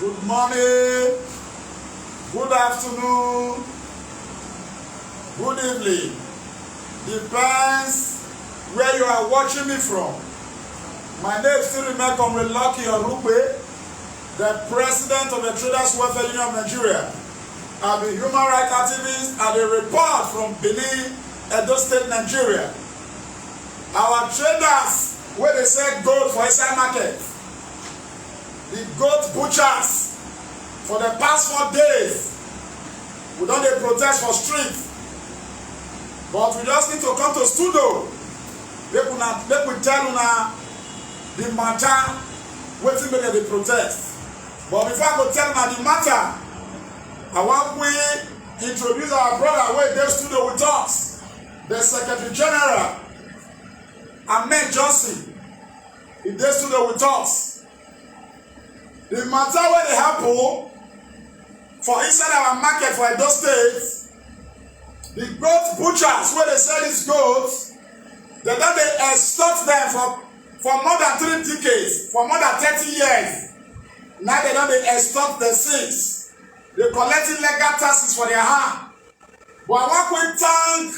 Good morning, good afternoon, good evening. Depends where you are watching me from. My name still remains Comrade Lucky Orugbe, the President of the Traders Welfare Union of Nigeria. I'm a human rights activist and a report from Benin, Edo State, Nigeria. Our traders, where they sell gold for inside market, the goat butchers, for the past 4 days, we don't dey protest for street, but we just need to come to studio make we tell una the matter wetin make dem dey protest. But before I go tell una the matter, I want we introduce our brother wey dey studio with us, the Secretary General Ahmed Johnson. He dey studio with us. The matter wey dey happen for inside our market for Edo State, the goat butchers wey dey sell these goats, they don dey extort them for more than 3 decades, for more than 30 years. Now they don dey extort the things. They collect illegal taxes for their hand. But I want to thank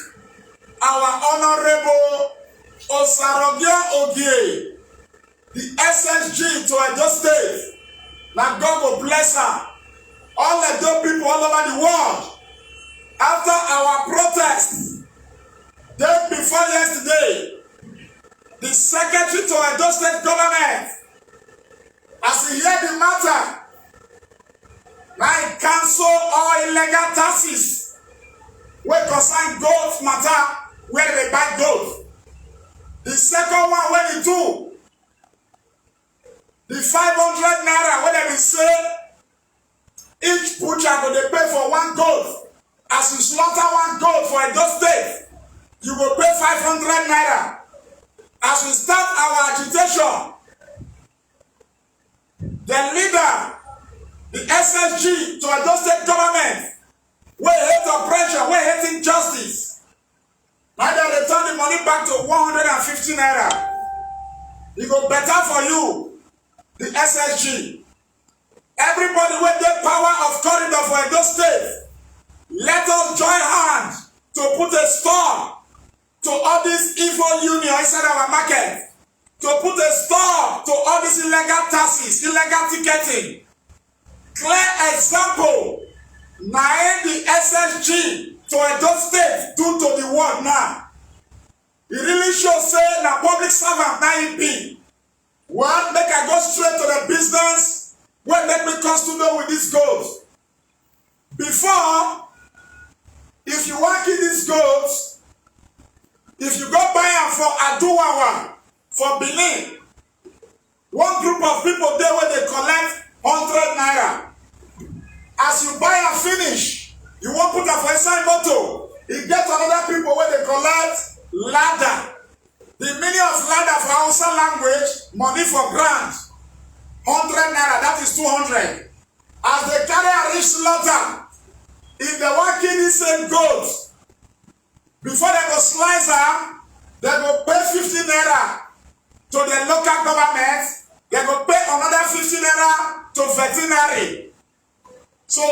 our honorable Osarogio Ogie, the SSG to Edo State. Now God will bless her. All Edo people all over the world, after our protest, day before yesterday, the Secretary to Edo State government, as he hear the matter, now he cancel all illegal taxes wey concern goat matter where they buy goat. The second one wey he do, the 500 naira wey dem be say each butcher go dey pay for one goat. As you slaughter one goat for Edo State, you go pay 500 naira. As we start our agitation, the leader, the SSG to Edo State government, wey hate oppression, wey hate injustice, now they return the money back to 150 naira. E go better for you, the SSG. Everybody with the power of corridor for Edo State, let us join hands to put a stop to all this evil union inside our market, to put a stop to all these illegal taxes, illegal ticketing. Clear example, now the SSG to Edo State do to the world now. It really shows say na public servant na he be. One, make I go straight to the business. When make me come studio with these goats. Before, if you want to keep these goats, if you go buy them for Aduwawa, for Benin, one group of people there where they collect 100 naira. As you buy and finish, you won't put them for inside motor. You get another people where they collect ladder. The meaning of ladder for Hausa language, money for grant. 100 naira, that is 200. As they carry a rich slaughter, if they want to kill the same goat, before they go slice her, they go pay 50 naira to the local government, they go pay another 50 naira to veterinary. So,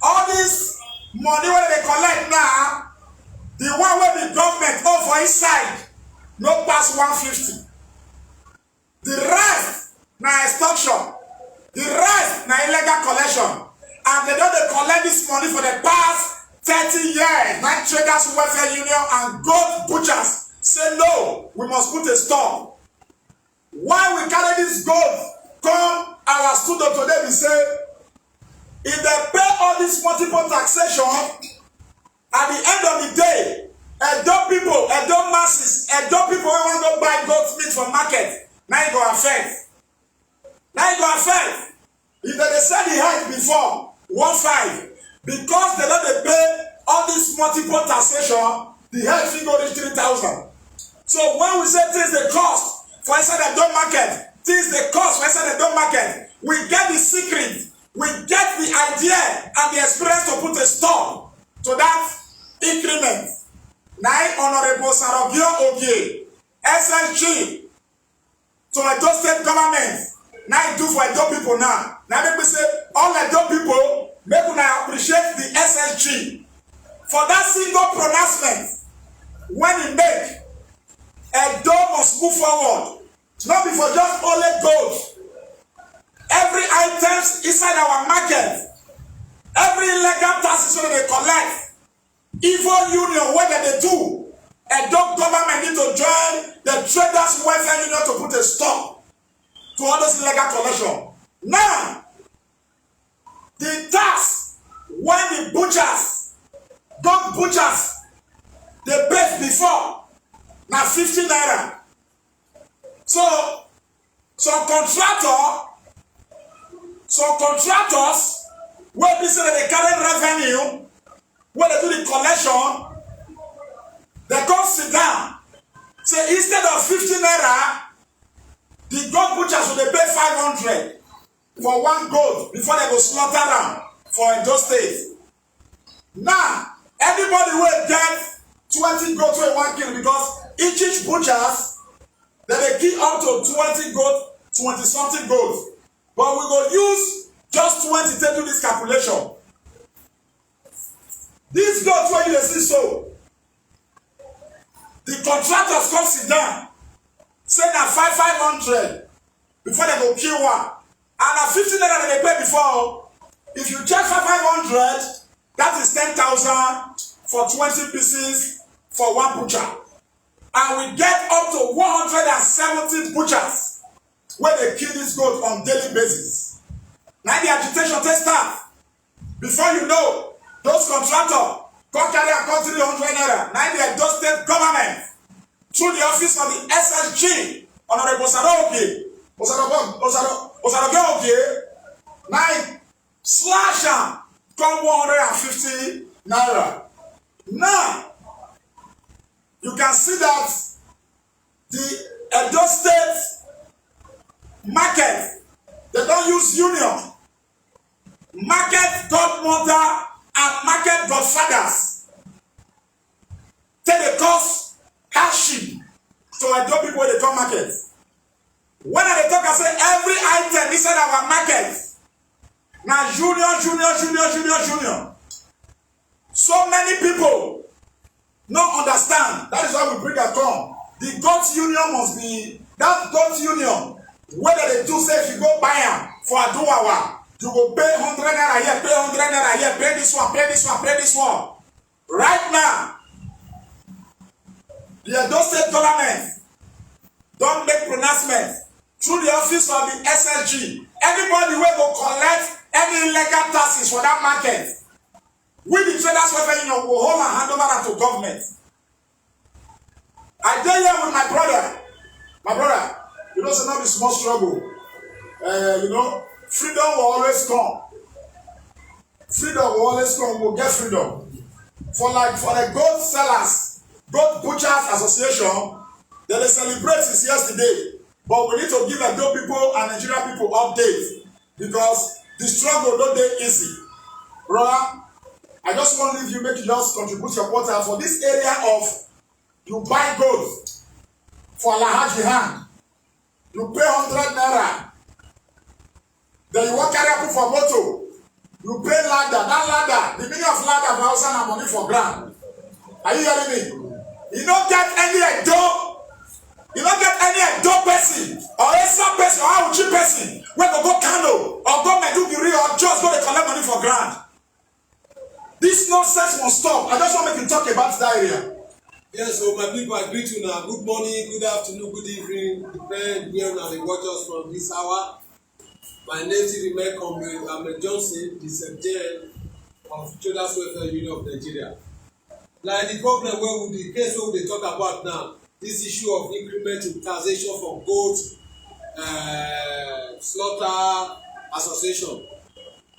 all this money where they collect now, the one where the government over inside, no pass 150. The rest, na extortion. The rest na illegal collection. And they don't collect this money for the past 30 years. Like Traders Welfare Union and goat butchers say no, we must put a stop. Why we carry this goat come our studio today, we say, if they pay all this multiple taxation, at the end of the day, Edo people, Edo masses, Edo people who want to buy goat meat from market, now it go affect. Now it go affect. If they sell the height before 1.5, because they don't pay all this multiple taxation, the head fee go reach 3,000. So when we say things they cost for inside the Edo market, things they cost for inside the Edo market, we get the secret, we get the idea and the experience to put a stop to that increment. Now Honorable Sarogio Ogie, SSG to Edo State government, Now I do for Edo people now. Now make me say, all Edo people, make una appreciate the SSG for that single pronouncement. When he make, Edo must move forward. Not before just only gold. Every items inside our market, every illegal taxes that they collect, evil union, what they do, Edo government need to join the traders welfare union to put a stop to all this illegal collection. Now, the tax when the butchers, dog butchers, they paid before, now 50 naira. So, some contractors, where they say that they carry revenue, when they do the collection, they come sit down. Say instead of 50 naira, the goat butchers will pay 500 for one goat before they go slaughter them for Edo State. Now, everybody will get 20 goats wey one kill because each butchers they kill up to 20 goats, 20 something goats. But we go use just 20 to do this calculation. These goats wey you dey see so, the contractors come sit down, say na 500 before they go kill one. And na 50 naira that they pay before. If you check 500, that is 10,000 for 20 pieces for one butcher. And we get up to 170 butchers where they kill this goat on daily basis. Now the agitation takes start. Before you know, those contractors come carry a country 100 naira. Now the Edo State government, through the office of the SSG, Honorable Osaroge, now slash them, come 150 naira. Now, you can see that the Edo State market, they don't use union. Market godmother and market godfathers take the cost hardship to Edo people when they come market. When they talk, I say every item inside our market now junior. So many people not understand. That is why we bring a come. The goat union must be that goat union. Whether they do say if you go buy them for a 2 hour, you go pay 100 naira here, pay 100 naira here, pay this one. Right now, the Edo State government don't make pronouncement through the office of the SSG. Everybody will go collect any illegal taxes for that market. We the traders welfare union will hold and hand over that to government. I dey here with my brother. My brother, you know, it's not a small struggle. Freedom will always come. We'll get freedom. For the goat sellers, goat butchers association, they celebrate since yesterday. But we need to give Edo people and Nigerian people updates because the struggle don't dey easy. Brother, I just want to leave you, make you just contribute your quota for this area of you buy gold for Alhaji hand. You pay 100 naira. Then you want carry up for motor. You pay ladder. That ladder, the meaning of ladder for house and money for ground. Are you hearing me? You don't get any Edo. You don't get any Edo person or Esa person or Auchi person when they go Kano or go Meduguri or just go to collect money for ground. This nonsense must stop. I just want to make you talk about that area. Yes, so my people, I greet you now. Good morning, good afternoon, good evening. Depend here now the watchers from this hour. My name is Remain Comrade. I'm a Johnson, the Secretary of Traders Welfare Union of Nigeria. Like the problem where we the case where we talk about now, this issue of increment in taxation for goat slaughter association.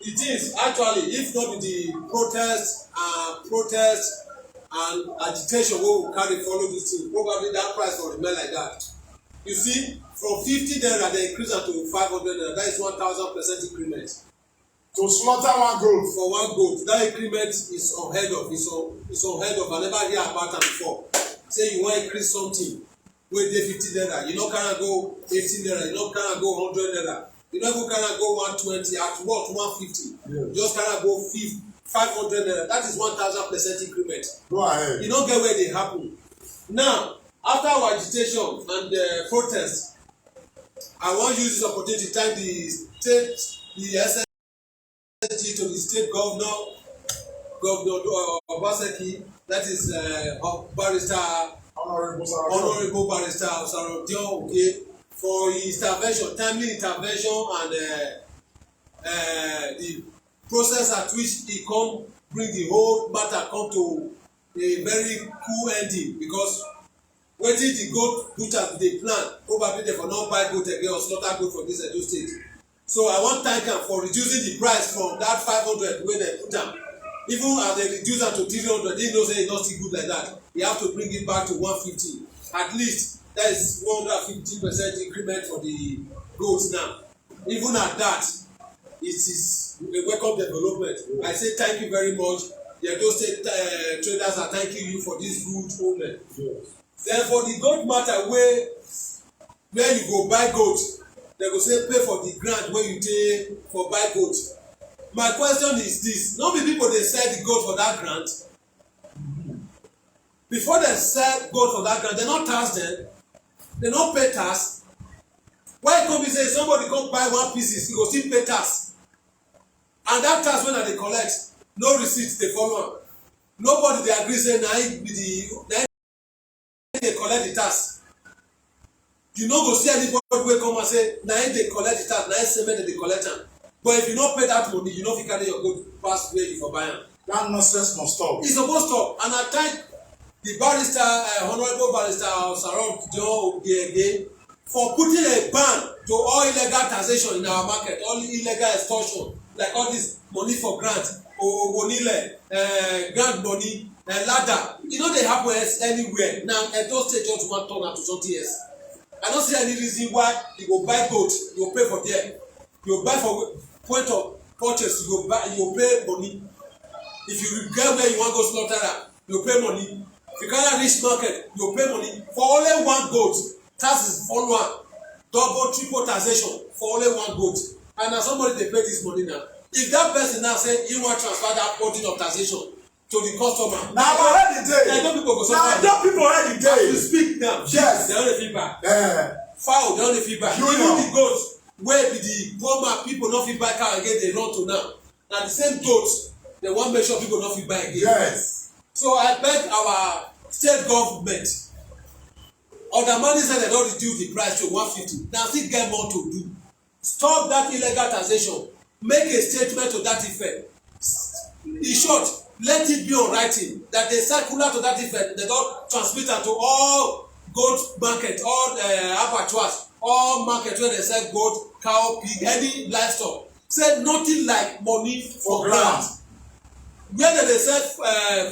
It is actually, if not the protest and agitation wey we carry follow this thing, probably that price will remain like that. You see, from 50 naira they increase am to 500 naira. That is 1,000% increment. To slaughter one goat. For one goat, that increment is unheard of. It's unheard of. I never hear about am before. Say you wan increase something wey dey 50 naira, you no carry go 18 naira, you no carry go 100 naira. You don't even kind of go 120 at what 150. Yes. Just kind of go 500. That is 1,000% increment. Go ahead. You don't get where they happen. Now, after our agitation and protest, I want to use this opportunity to thank the state, the SSG, to the state governor Obaseki, that is Barrister Honorable Barrister Osarodion Oke, for his intervention, timely intervention, and the process at which he come bring the whole matter come to a very cool ending, because wetin the goat butchers dey plan, probably they for not buy goat again or slaughter goat for this Edo state. So I wan thank am for reducing the price from that 500 wey dem put am. Even as they reduce am to 300, he know say e no still good like that. He have to bring it back to 150. At least that is 150% increment for the goats now. Even at that, it is a welcome development. I say thank you very much. The Edo State traders are thanking you for this good movement. Then for the goat matter, where you go buy goat, they go say pay for the grant wey you take for buy goat. My question is this: no be people dey sell the goat for that grant? Before they sell goat for that grant, they no tax them, they no pay tax. Why e come be say somebody come buy one pieces, he go still pay tax, and that tax wey dem dey collect, no receipt dey follow am. Nobody dey agree say na im be the dey collect the tax. You no go see anybody wey come and say na im dey collect the tax, na im say make dem dey collect am. But if you no pay that money, you no fit carry your goat pass where you for buy am. That nonsense must stop. E suppose stop. And I thank the barrister, Honorable Barrister Osarodion Oke, for putting a ban to all illegal taxation in our market, all illegal extortion, like all this money for grant, Ogonile, grant money, ladder. You know they happen anywhere. Now Edo State just want to turn am to something else. I don't see any reason why you go buy goat, you go pay for there. You go buy for point of purchase, you go pay money. If you get where you want to go slaughter am, you pay money. If you carry reach market, you pay money. For only one goat, taxes follow am. Double, triple taxation for only one goat. And na somebody dey pay this money now. If that person now say he wan transfer that burden of taxation to the customer, na our head dey. Edo people go suffer. Na Edo people head dey. As you speak now, yes, they only fit buy. Fowl, they only fit buy. Even the goat wey be the poor man people no fit buy cow again, dey run to now. Na the same goat they wan make sure people no fit buy again. Yes. So I beg our state government, Odamani said they don reduce the price to 150. Now still get more to do. Stop that illegal taxation. Make a statement to that effect. In short, let it be on writing that the circular to that effect, they don transmit am to all goat market, all abattoirs, all market where they sell goat, cow, pig, any livestock. Say nothing like money for grant. Where they sell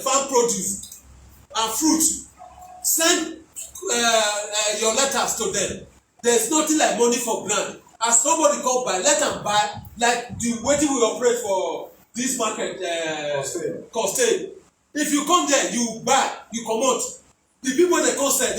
farm produce and fruit, send your letters to them. There's nothing like money for grant. As somebody come buy, let them buy. Like the wetin we operate for this market, Costain. If you come there, you buy, you comot. The people they come sell,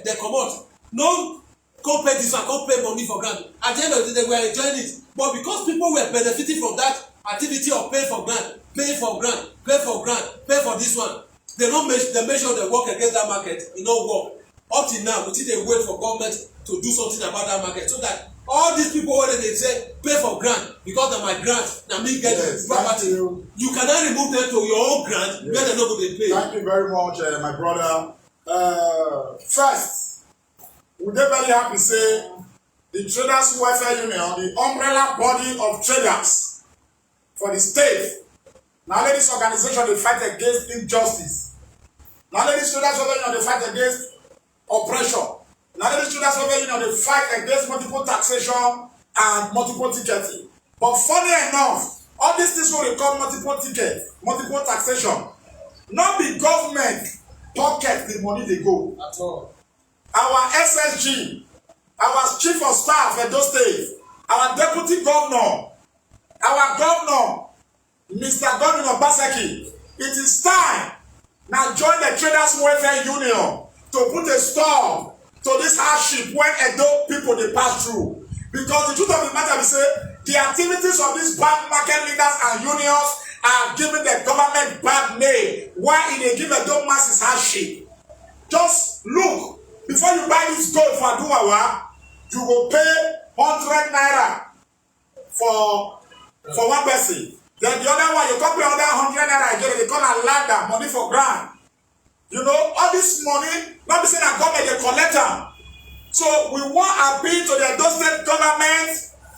they comot. No, come pay this one, come pay money for grant. At the end of the day, they were enjoying it. But because people were benefiting from that activity of pay for grant, pay for grant, pay for grant, pay for this one, they make sure they work against that market. E no work. Up till now, we still dey wait for government to do something about that market, so that all these people wey dey say pay for grant because na my grant, na me get the property, you cannot remove them to your own grant where they no go dey pay. Thank you very much, my brother. First, we dey very happy say the Traders Welfare Union, the umbrella body of traders for the state, na only this organization dey fight against injustice. Na only this Traders Welfare Union dey fight against oppression. Na only this Traders Welfare Union dey fight against multiple taxation and multiple ticketing. But funny enough, all these things wey we call multiple ticket, multiple taxation, no be government pocket the money dey go. At all. Our SSG, our chief of staff Edo State, our deputy governor, our governor, Mr. Godwin Obaseki, it is time now join the Traders Welfare Union to put a stop to this hardship when Edo people dey pass through. Because the truth of the matter is say the activities of these bad market leaders and unions are giving the government bad name. Why they give a dumb masses hardship? Just look, before you buy this gold for Aduwawa, you will pay 100 naira for one person. Then the other one, you come pay another 100 naira again. They call it ladder, money for grant. You know, all this money, not be saying that government they collect them. So we want to appeal to the Edo State government.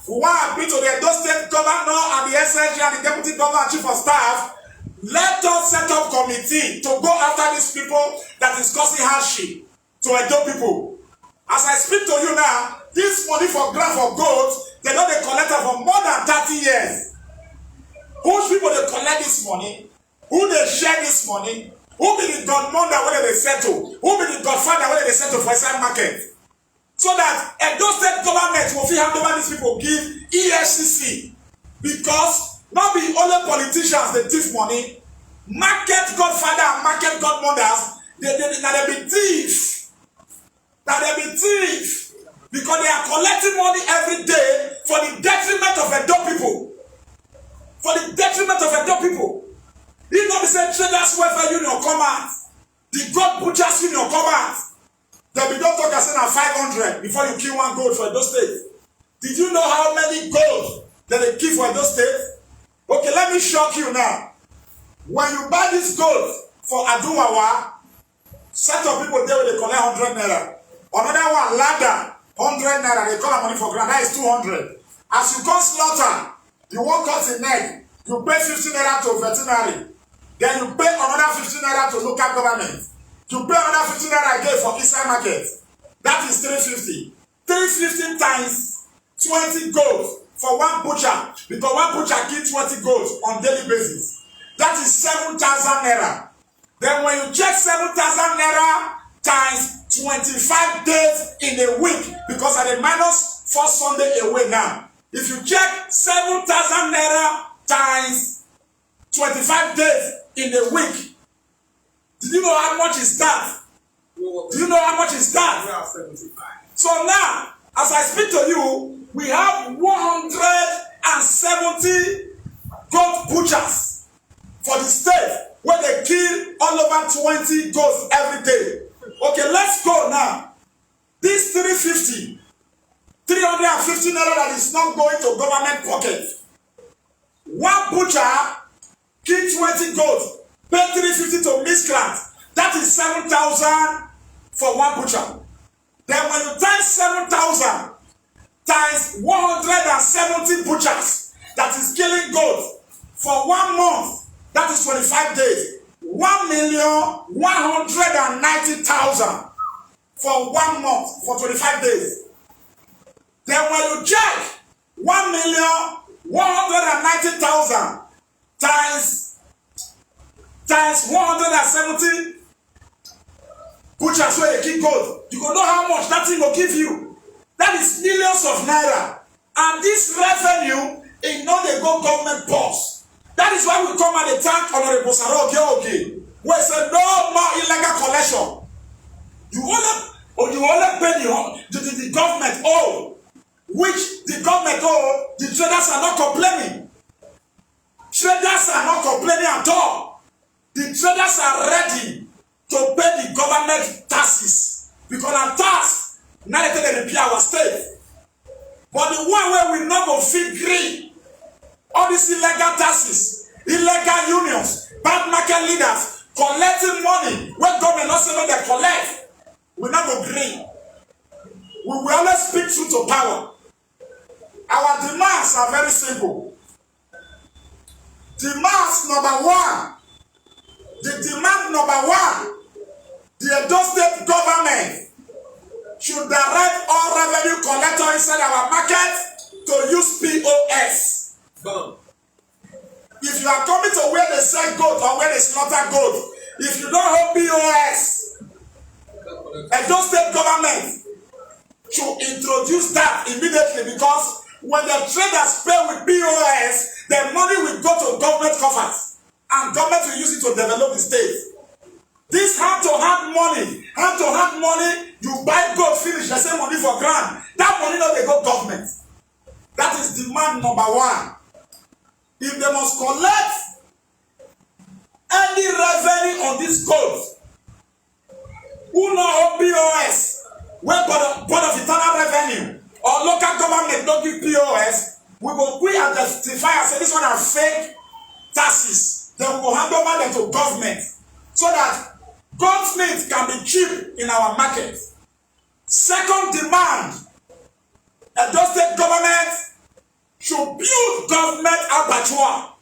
We want to appeal to the Edo State governor and the SSG and the deputy governor and chief of staff. Let us set up committee to go after these people that is causing hardship to Edo people. As I speak to you now, this money for grant for gold, they know they collect it for more than 30 years. Whose people they collect this money? Who they share this money? Who be the godmother when they settle? Who be the godfather when they settle for inside market? So that Edo State government will feel hand over these people give EFCC. Because not be only politicians they thief money. Market godfather and market godmothers, they be thieves. That they be thieves. Because they are collecting money every day for the detriment of Edo people. For the detriment of Edo people. If not the same traders welfare union come out, the gold butchers union come out. They be don't talk as saying 500 before you kill one gold for Edo State. Did you know how many gold that they kill for Edo State? Okay, let me shock you now. When you buy this gold for Aduwawa, set of people there where they collect 100 naira. Another one, ladder, 100 naira, they call them money for grant, that is 200. As you come slaughter, you won't cut the neck, you pay 50 naira to veterinary. Then you pay another 50 naira to local government. You pay another 50 naira again for inside market. That is 350. 350 times 20 gold for one butcher. Because one butcher kills 20 gold on daily basis. That is 7,000 naira. Then when you check 7,000 naira times 25 days in a week, because at the minus 4 Sunday away now. If you check 7,000 naira times 25 days in a week, do you know how much is that? Do you know how much is that? So now, as I speak to you, we have 170 goat butchers for the state where they kill all over 20 goats every day. Okay, let's go now. This 350 naira that is not going to government pocket. One butcher kill 20 goats, pay 350 to miscreant. That is 7,000 for one butcher. Then when you times 7,000 times 170 butchers that is killing goats for 1 month, that is 25 days. 1,190,000 for 1 month for 25 days. Then when you check 1,190,000 times 170 butchers where they keep gold, you go know how much that thing will give you. That is millions of naira. And this revenue is not a go government purse. That is why we come at the thank Honorable Saro okay. We say no more illegal collection. You only pay the government all, which the government all, the traders are not complaining. Traders are not complaining at all. The traders are ready to pay the government taxes because our tax now they repair our state. But the one where we not go feel green, all these illegal taxes, illegal unions, bad market leaders collecting money when government not saying they collect, we not go green. We will always speak truth to power. Our demands are very simple. Demands number one. The demand number one, the Edo State government should direct all revenue collectors inside our market to use POS. If you are coming to where they sell goat or where they slaughter goat, if you don't have POS, Edo State government should introduce that immediately, because when the traders pay with POS, the money will go to government coffers and government will use it to develop the state. This hand-to-hand money, you buy gold, finish, the same money for grant. That money not they go government. That is demand number one. If they must collect any revenue on this code, who know POS, where board of internal revenue or local government don't give POS, we will quick identify and say this one are fake taxes. Then we will hand over them to government so that goat's meat can be cheap in our market. Second demand, Edo State government should build government abattoir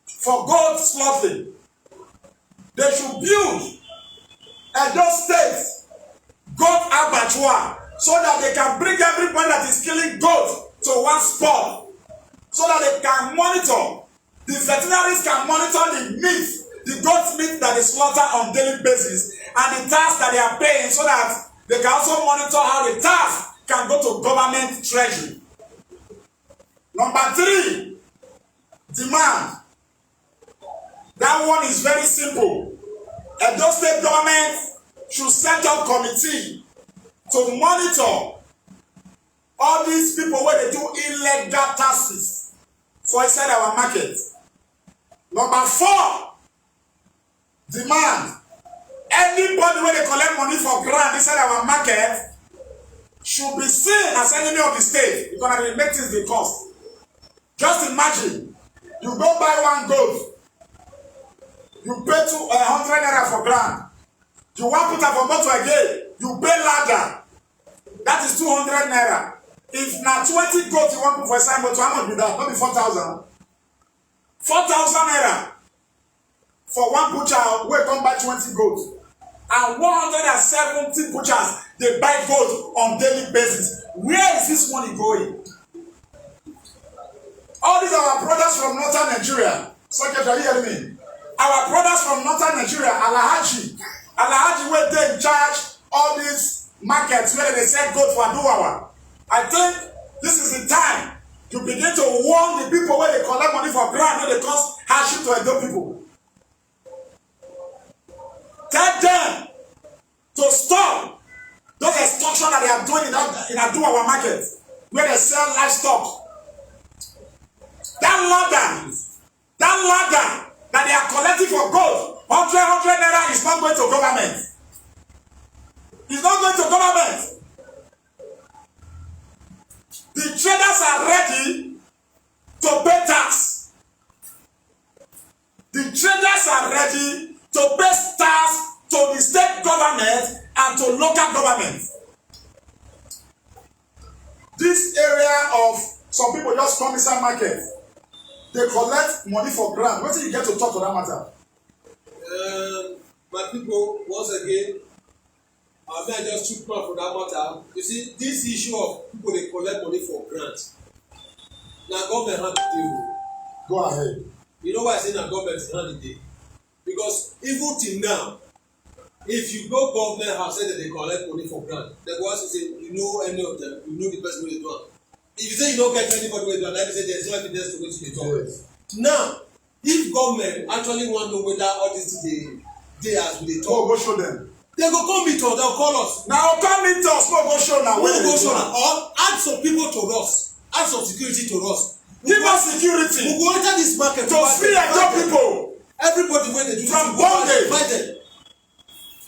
for goat slaughtering. They should build Edo State goat abattoir so that they can bring everybody that is killing goat to one spot so that they can monitor, the veterinaries can monitor the meat, the goat meat that is slaughtered on daily basis and the tax that they are paying so that they can also monitor how the tax can go to government treasury. Number 3, demand. That one is very simple. Edo State government should set up committee to monitor all these people where they do illegal taxes for inside our market. Number 4, demand. Anybody where they collect money for grant inside our market should be seen as enemy of the state because they make things dey cost. Just imagine, you go buy one goat, you pay 100 naira for grant. You want put am for motor again, you pay ladder. That is 200 naira. If na 20 goats you want put for inside motor, how much be that? Not be 4,000. 4,000 naira for one butcher wey come buy 20 goats. And 170 butchers dey buy goat on daily basis. Where is this money going? All these are our brothers from northern Nigeria. Secretary, you hear me? Our brothers from northern Nigeria, Alhaji wey dey in charge all these markets where they sell goat for Aduwawa. I think this is the time to begin to warn the people where they collect money for grant, where they cause hardship to Edo people. Tell them to stop those extortion that they are doing in Aduwawa market, where they sell livestock. That ladder that they are collecting for gold, 100 naira is not going to government. It's not going to government. The traders are ready to pay tax. The traders are ready to pay tax to the state government and to local government. This area of some people just come inside market, they collect money for grant. What do you get to talk to that matter? My people, once again, I just took part for that matter. You see, this issue of people they collect money for grant. Now government hand the deal. Go ahead. You know why I say now government hand the deal? Because even till now, if you go government house say that they collect money for grant, they go ask you say you know any of them, you know the person wey dey do am. If you say you don't get anybody wey do am, like you say there is no evidence to wetin dey talk. Yes. Now, if government actually wan know whether all these things dey as we dey talk, go show them. They go come meet us, they go call us. Now come meet us, go show now. We go show now, or add some people to us, add some security to us. Give us security. We go enter this market to free Edo people. Everybody wey dey do from bondage.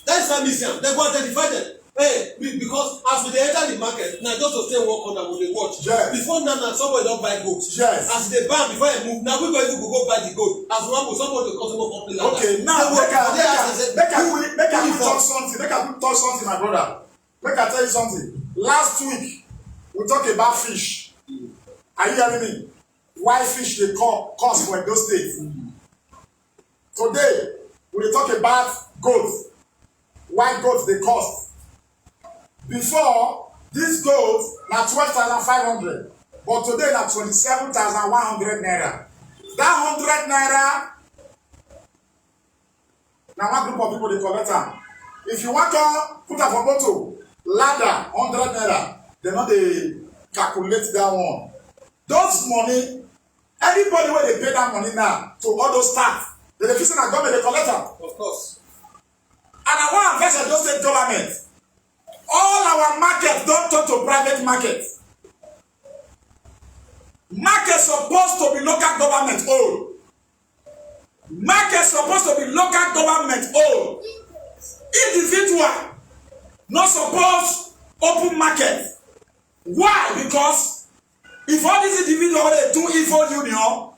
That is how mission. They go identify them. Hey, because as we dey enter the market, na just to stay one corner we dey watch. Yes. Before now, somebody don buy goat. Yes. As they buy before I move, now we go even go buy the goat. As one go, somebody go customer complain like okay, that. now make I talk something. Make I talk something, my brother. Make I tell you something. Last week we talk about fish. Are you hearing me? Why fish dey cost for Edo State? Today we dey talk about goat. Why goat dey cost? Before, this goat na 12,500, but today na 27,100 naira. That 100 naira na one group of people dey collect am. If you wan come put am for motor, ladder 100 naira, dem no dey calculate that one. Those money, anybody wey dey pay that money now to all those staff, dem dey feel say na government dey collect am. Of course. And I wan advise Edo State government. All our market don turn to private market. Market supposed to be local government owned. Market supposed to be local government owned. Individual not supposed open market. Why? Because if all these individuals they do evil union,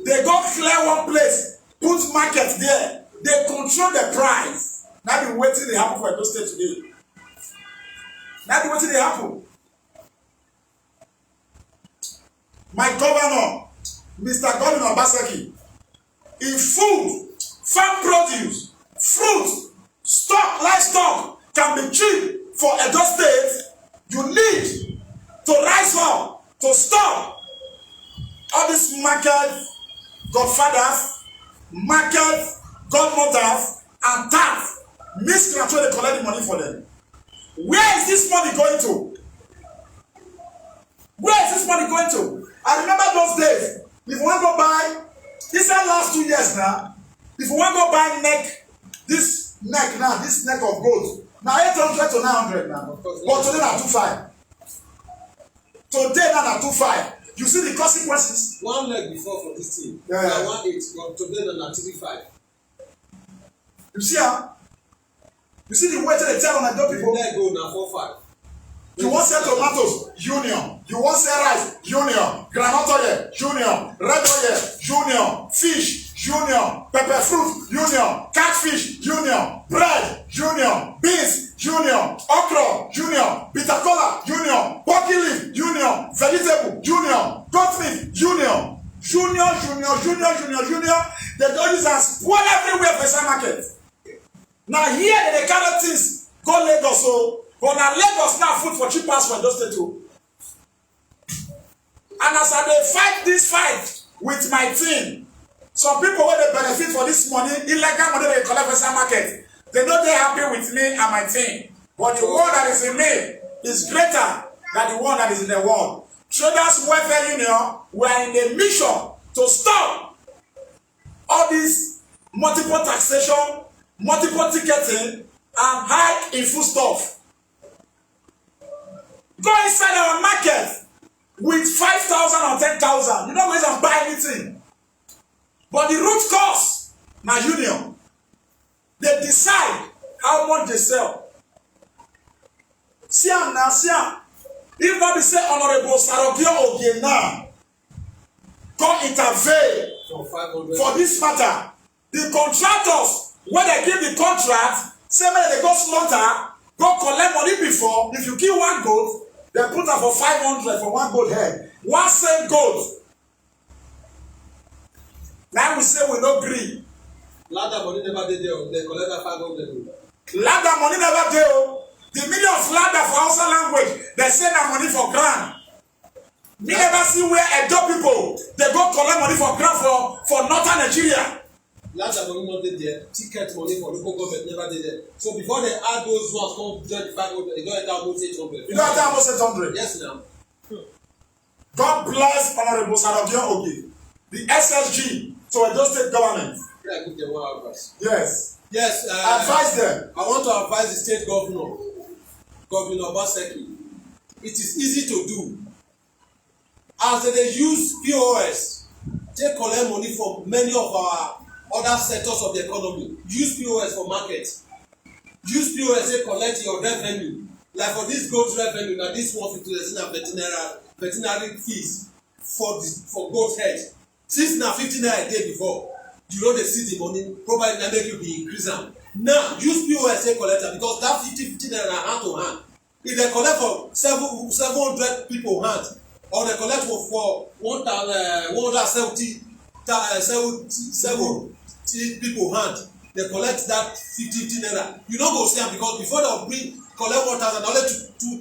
they go clear one place, put market there, they control the price. Now be waiting they happen for Edo State today. Now be waiting they happen. My governor, Mr. Godwin Obaseki, in food, farm produce, fruit, stock, livestock can be cheap for Edo State. You need to rise up to stop all these market godfathers, market godmothers, and tax miscreants wey dey collect the money for them. Where is this money going to? Where is this money going to? I remember those days. If you wan go buy, this last 2 years now, if you wan go buy this neck of gold, na 800 to 900 now. But today na 25. Today na 25. You see the consequences. One leg before for this thing. Yeah. Na 18, but today na 35. You see how? You see the way they tell on the people. Leg go na 4-5. You wan sell tomatoes, union. You wan sell rice, union. Groundnut oil, union. Red oil, union. Fish, union. Pepper fruit, union. Catfish, union. Bread, union. Beans, union. Okra, union. Bitter kola, union. Pumpkin leaf, union. Vegetable, union. Goat meat, union. Union. They don use and spoil everywhere for inside market. Now here they carry things go Lagos o. But na Lagos now food for cheap pass for Edo State o. And as I dey fight this fight with my team, some people wey dey benefit for this money, illegal money wey dey collect for inside market, they no dey happy with me and my team. But the one that is in me is greater than the one that is in the world. Traders Welfare Union, we are in a mission to stop all this multiple taxation, multiple ticketing, and hike in food stuff. Go inside our market with 5,000 or 10,000. You don't go and buy anything. But the root cause, na union. They decide how much they sell. See am now, see am. If not be say Honorable Sarogio Ogiena come intervene for this matter, the contractors, when they give the contract, say when they go slaughter, go collect money before. If you kill one goat, they put am for 500 for one goat head. One same goat. Now we say we no gree. Ladder money never dey there. They collect that 500. Ladder money never dey o. The meaning of ladder for Hausa language, they say na money for ground. Me never see where Edo people they go collect money for ground for northern Nigeria. Ladder money not dey there. Ticket money for local government never dey there. So before they add those ones come join the 500, they don't enter almost 800. You don't enter almost 800. Yes, now. God bless Honorable Sarogio Ogi, the SSG to Edo State government. Yeah, give them one advice. Yes. Yes. Advise them. I want to advise the state governor, Governor Obaseki. It is easy to do. As they use POS, they collect money from many of our other sectors of the economy. Use POS for market. Use POS to collect your revenue. Like for this goat revenue, now this 150 veterinary fees for goat head. Since now 15 naira a day before, you know they see the money, probably na make you be increase am. Now use POS to collect am because that 50 naira hand to hand. If they collect for 700 people hand, or they collect for 170 people hand, they collect that 50 naira. You no go see am because before they collect 1,000, only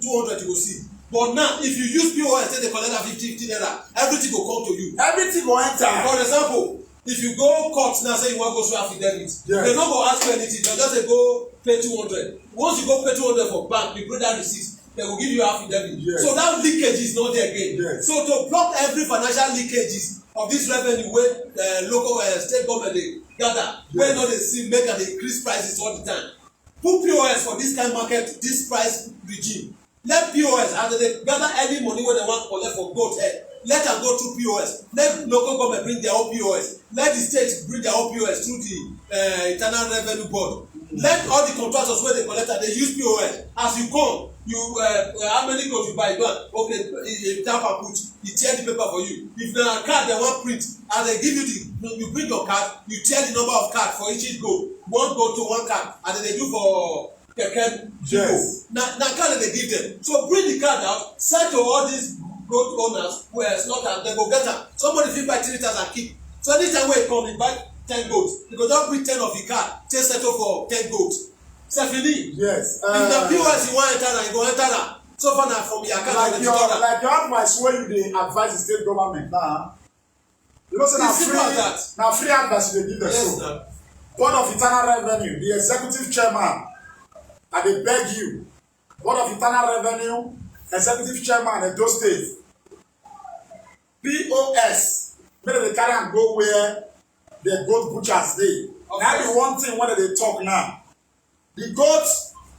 200 you go see. But now if you use POS they collect that 50 naira, everything go come to you. Everything go enter. For example, if you go court now say you wan go swap affidavit, they no go ask you anything, they just say go pay 200. Once you go pay 200 for bank, you bring that receipt, they go give you affidavit. Yes. So that leakage is not there again. Yes. So to block every financial leakages of this revenue wey local state government dey gather, wey no dey see make dem dey increase prices all the time, put POS for this kind market, this price regime. let POS as they gather any money wey dem wan collect for goat head, let am go through POS. Let local government bring their own POS. Let the state bring their own POS through the internal revenue board. Let all the contractors wey dey collect am dey use POS. As you come, you how many goat you buy? Okay, you tap and put, you tear the paper for you. If na card dem wan print, as they give you bring your card, you tear the number of card for each goat. One goat to one card, and then they do for keke. Yes. Na card they give them. So bring the card out, sell to all these goat owners who are slaughtered, they go get am. Somebody fit buy 3,000 keep. So anytime wey e come, e buy 10 goats. You go just bring 10 of the card, take settle for 10 goats. Sefini. Yes. If na POS you wan enter am, you go enter am. So far na from your account. Like your advice wey you dey advise the state government now. You know say na free advice you dey give them. Yes, so board of internal revenue, the executive chairman, I dey beg you, board of internal revenue, executive chairman Edo State, POS, make dem dey carry am go where the goat butchers dey. Na be one thing wey dem dey talk now. The goat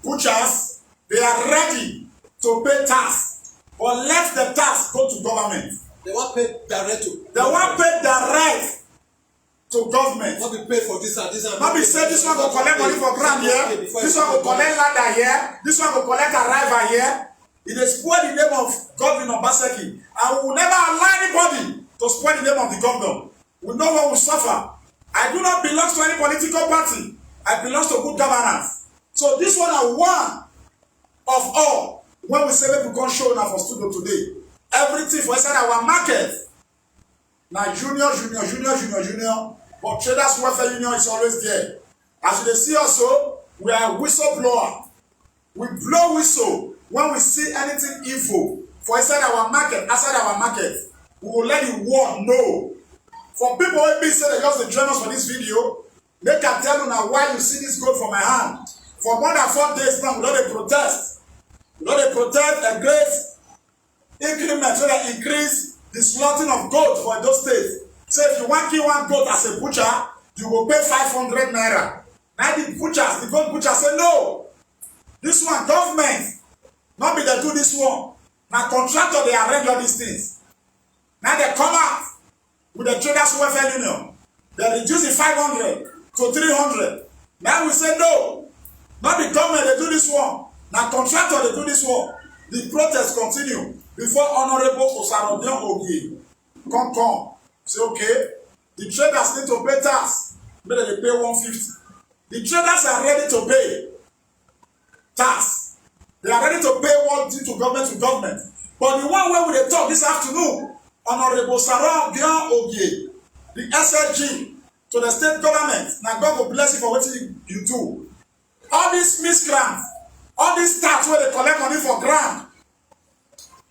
butchers, they are ready to pay tax, but let the tax go to government. They wan pay direct to. They wan pay direct to government. No be pay for this and this and. No be say this one go collect money for ground here, this one go collect ladder here, this one go collect arrival here. E dey spoil the name of Godwin Obaseki, and we will never allow anybody to spoil the name of the governor. We know what we suffer. I do not belong to any political party. I belong to good governance. So this one are one of all. When we say make we come show now for studio today, everything for inside our market. Now junior, but traders welfare union is always there. As you dey see us so, we are whistleblower. We blow whistle when we see anything evil for inside our market, outside our market. We will let the world know. For people wey be say they just dey join us for this video, they can tell you now why you see this goat for my hand. For more than 4 days now, we don dey protest. We don dey protest against increment wey dey increase the slaughtering of goat for Edo State. Say if you wan kill one goat as a butcher, you go pay 500 naira. Now the butchers, the goat butchers say no. This one government, not be they do this one. Na contractor dey arrange all these things. Now they come out with the traders welfare union. They reduce the 500 to 300. Now we say no. Not the government they do this one. Na contractor they do this one. The protest continue before Honorable Osarodion Ogie come. Say okay, the traders need to pay tax. Maybe they pay 150. The traders are ready to pay tax. They are ready to pay what due to government. But the one where we dey talk this afternoon, Honorable Osarodion Ogie, the SLG to the state government. Now God will bless you for what you do. All these miscreants, all these tax where they collect money for grant,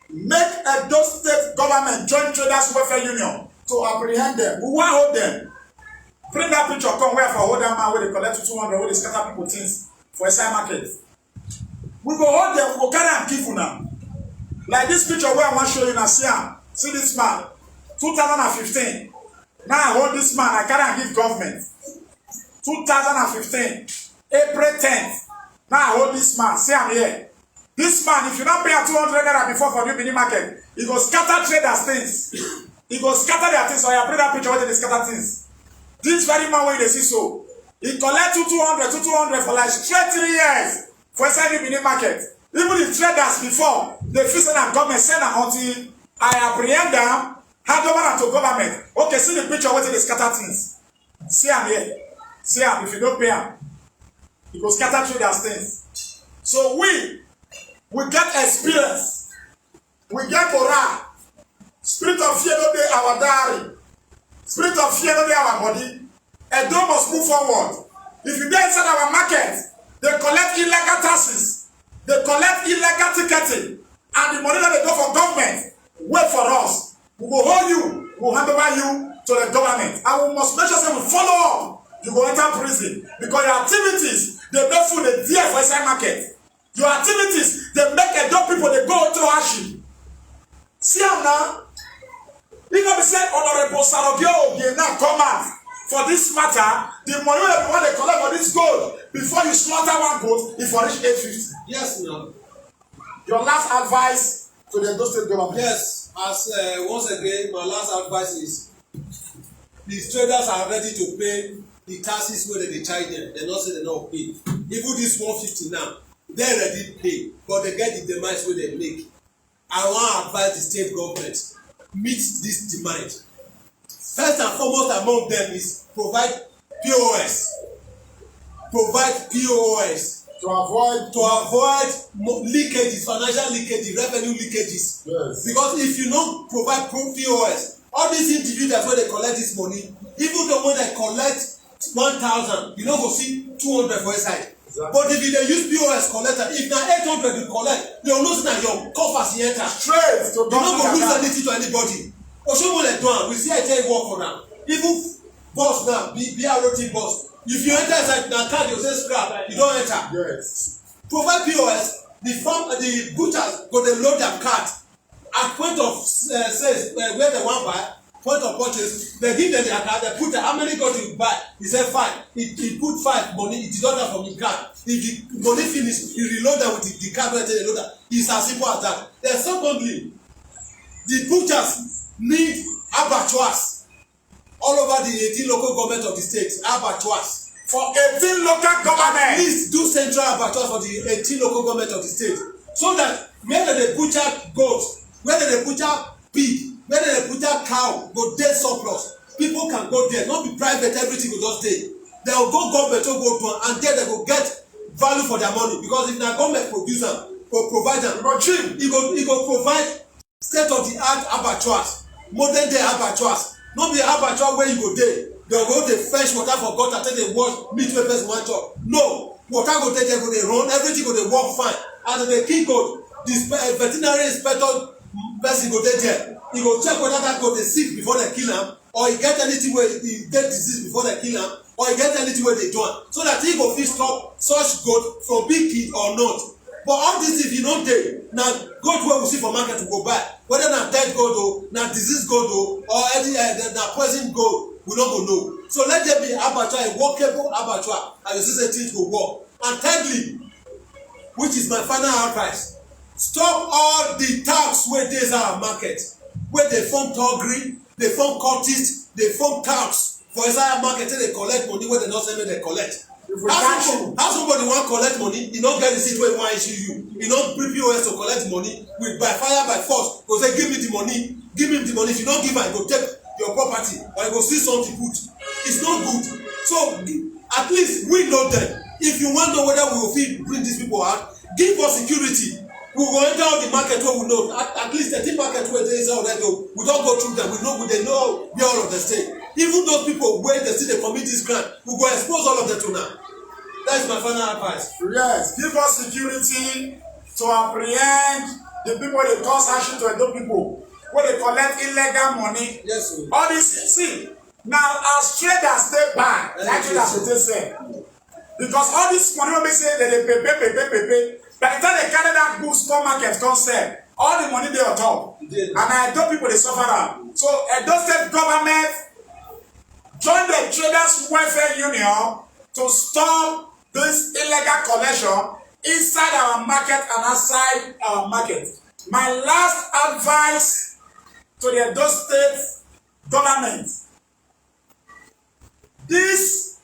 make Edo State government join traders welfare union to apprehend them. We want hold them. Bring that picture, come where for hold that man where they collect 200, where they scatter people things for inside market. We go hold them, we go carry and give you now. Like this picture where I want to show you now, see this man, 2015. Now I hold this man, I carry and give government. 2015, April 10th. Now I hold this man, see I'm here. This man, if you don't pay a 200 naira before for new mini market, he go scatter traders things. He go scatter their things. So I bring that picture where they scatter things. This very man where they see so, he collect 200 for like straight 3 years for inside new mini market. Even the traders before, they feel say that government send them until I apprehend them, hand over to government. Okay, see the picture where they scatter things. See I'm here. See him, if you don't pay him, he go scatter traders things. So we get experience. We get morale. Spirit of fear no dey our diary. Spirit of fear no dey our body. Edo must move forward. If you dey inside our market, they collect illegal taxes. They collect illegal ticketing. And the money that they go for government, wait for us. We will hold you. We will hand over you to the government. And we must make sure that we follow up. You go enter prison. Because your activities, they make food they dear for inside market. Your activities, they make Edo people, they go through hardship. See how now? If I say Honorable Sarogio Ogie now come out for this matter, the money everyone they collect for this gold before you slaughter one goat, if you reach 850. Yes, no. Your last advice to the Edo State government. Yes, as once again, my last advice is the traders are ready to pay the taxes wey dem dey charge them. Dem no say dem no pay. Even this 150 now, they ready pay, but they get the demands wey dem make. I wan advise the state government meet this demand. First and foremost among them is provide POS. Provide POS. To avoid leakages, financial leakages, revenue leakages. Yes. Because if you no provide POS, all these individuals wey dey collect this money, even though when they collect 1,000, you no go see 200 for inside. Exactly. But if you dey use POS collector, if na 800 you collect, you know say na your coffers you enter. Straight to you no go lose anything to anybody. Osomole do am, we see I tell you work for am. Even bus now, BRT bus. If you enter inside na card you say scrap, you don enter. Yes. Provide POS, the butchers go dey load their cart at point of sales where they wan buy, point of purchase, they give them their card, they put how many goat you buy, he say 5, he put 5 money, he deduct am from the card. If the money finish, he reload am with the card wey dey load am. It's as simple as that. Then secondly, the butchers need abattoirs all over the 18 local government of the state. Abattoirs for 18 local government. At least do central abattoirs for the 18 local government of the state, so that where they butcher goat, where they butcher pig, where they butcher cow go dey surplus, people can go there, not be private, everything go just dey. They go go government to go to and there they go get value for their money, because if na government produce am or provide am, e go provide state of the art abattoirs, modern day abattoirs. No be abattoir where you go dey, they go dey fetch water for gutter take dey wash meat wey person wan chop. No, water go dey there, go dey run, everything go dey work fine. And the kill goat, the veterinary inspector person go dey there, he go check whether that goat dey sick before they kill am, or he get anything wey he get disease before they kill am, or he get anything wey dey do am, so that he go fit stop such goat from being killed or not. But all this, if you no dey, na goat wey we see for market we go buy, whether na dead goat o, na disease goat o, or any na poison goat, we no go know. So let there be abattoir, a workable abattoir, and you see say things go work. And thirdly, which is my final advice, stop all the tax wey dey inside our market, wey dey form thuggery, dey form cultist, dey form tax for inside our market, say dey collect money wey dey no say make dey collect. How somebody wan collect money, e no get receipt wey wan issue you, e no bring POS to collect money, with by fire by force go say give me the money, give him the money. If you no give am, e go take your property or e go steal something put. It's not good. So at least we know them. If you wan know whether we go fit bring these people out, give us security. We go enter all the market wey we know, at least 13 market wey dey inside already o, we don go through them, we know they know where all of them stay. Even those people wey dey still dey commit this crime, we go expose all of them to now. That is my final advice. Yes, give us security to apprehend the people wey dey cause action to Edo people, wey dey collect illegal money. Yes, sir. All this, see, now as traders dey bad, like traders go take sell. Because all this money wey be say dem dey pay, by the time they carry that goods come market come sell, all the money dey on top. And Edo people dey suffer am. So Edo State government join the Traders Welfare Union to stop this illegal collection inside our market and outside our market. My last advice to the Edo State government, this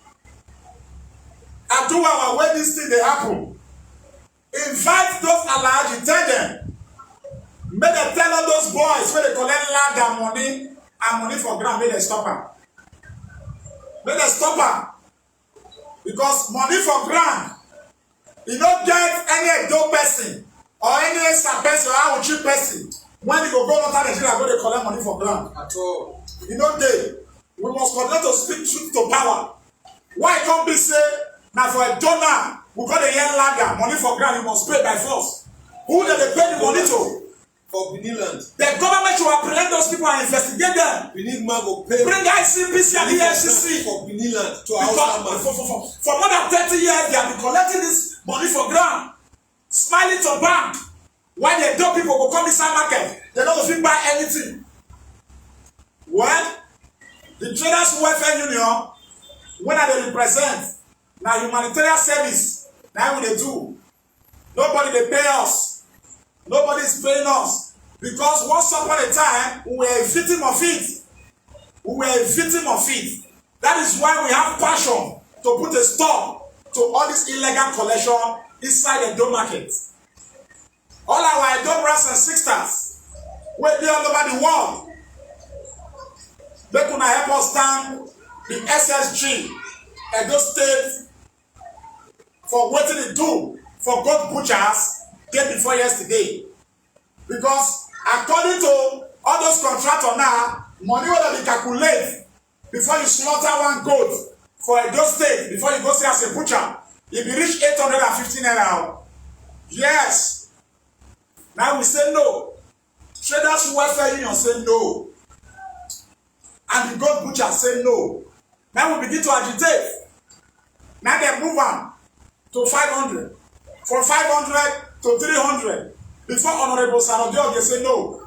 Aduwawa, where this thing dey happen, invite those Alhaji, tell them, make dem tell all those boys wey dey collect land and money for ground, make dem stop am. Make dem stop am. Because money for ground, you no get any Edo person or any Esa person or Awuchi person when you go northern Nigeria go dey collect money for ground at all. You no dey. We must continue to speak truth to power. Why come be say na for Edo now we go dey hear lager money for ground you must pay by force? Who dey pay the money to? For Benin land. The government should apprehend those people and investigate them. Benin man go pay. Bring ICPC and EFCC for Benin land to our man. For more than 30 years, they have been collecting this money for ground, smiling to bank. While the Edo people go come inside market, they don't fit buy anything. Well, the Traders Welfare Union, when they represent, now humanitarian service, now we they do. Nobody they pay us. Nobody is paying us. Because once upon a time, we were a victim of it. We were a victim of it. That is why we have passion to put a stop to all this illegal collection inside the Edo market. All our Edo brothers and sisters, we dey all over the world. Make una help us thank the SSG, Edo State, for wetin e do for goat butchers day before yesterday. Because according to all those contractors now, money wey dem dey calculate before you slaughter one goat for Edo State, before you go see as a butcher, e be reach 850 naira. Yes. Now we say no. Traders Welfare Union say no. And the goat butcher say no. Now we begin to agitate. Now they move am to 500. From 500 to 300. Before Honorable Sanodio, they say no.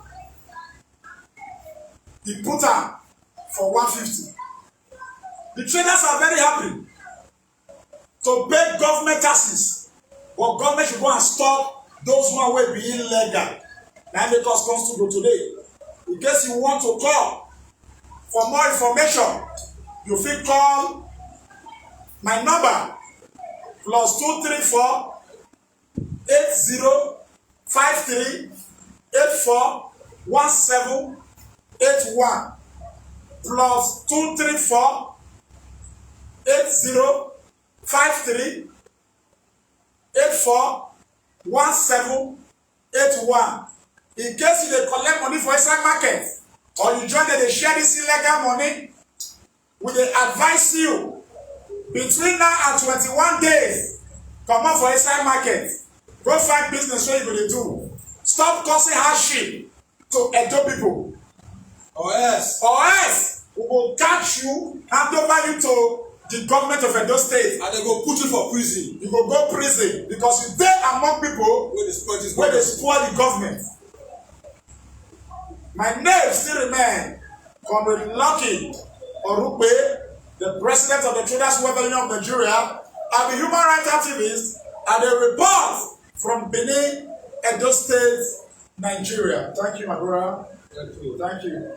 He put am for 150. The traders are very happy to pay government taxes, but government should go and stop those one wey be illegal. Na make us come to go today. In case you want to call for more information, you fit call my number +234 8053 84 17 81 +234 8053 84 17 81. In case you dey collect money for inside market or you join dem dey share this illegal money, we dey advise you between now and 21 days comot for inside market, go find business wey you go dey do. Stop causing hardship to Edo people, or else we go catch you, hand over you to the government of Edo State, and they go put you for prison. You go go prison because you dey among people wey dey spoil the government. My name still remain Comrade Lucky Orupe, the president of the Traders Welfare Union of Nigeria. I'm a human rights activist and a report from Benin, Edo State, Nigeria. Thank you, my brother. Thank you. Thank you.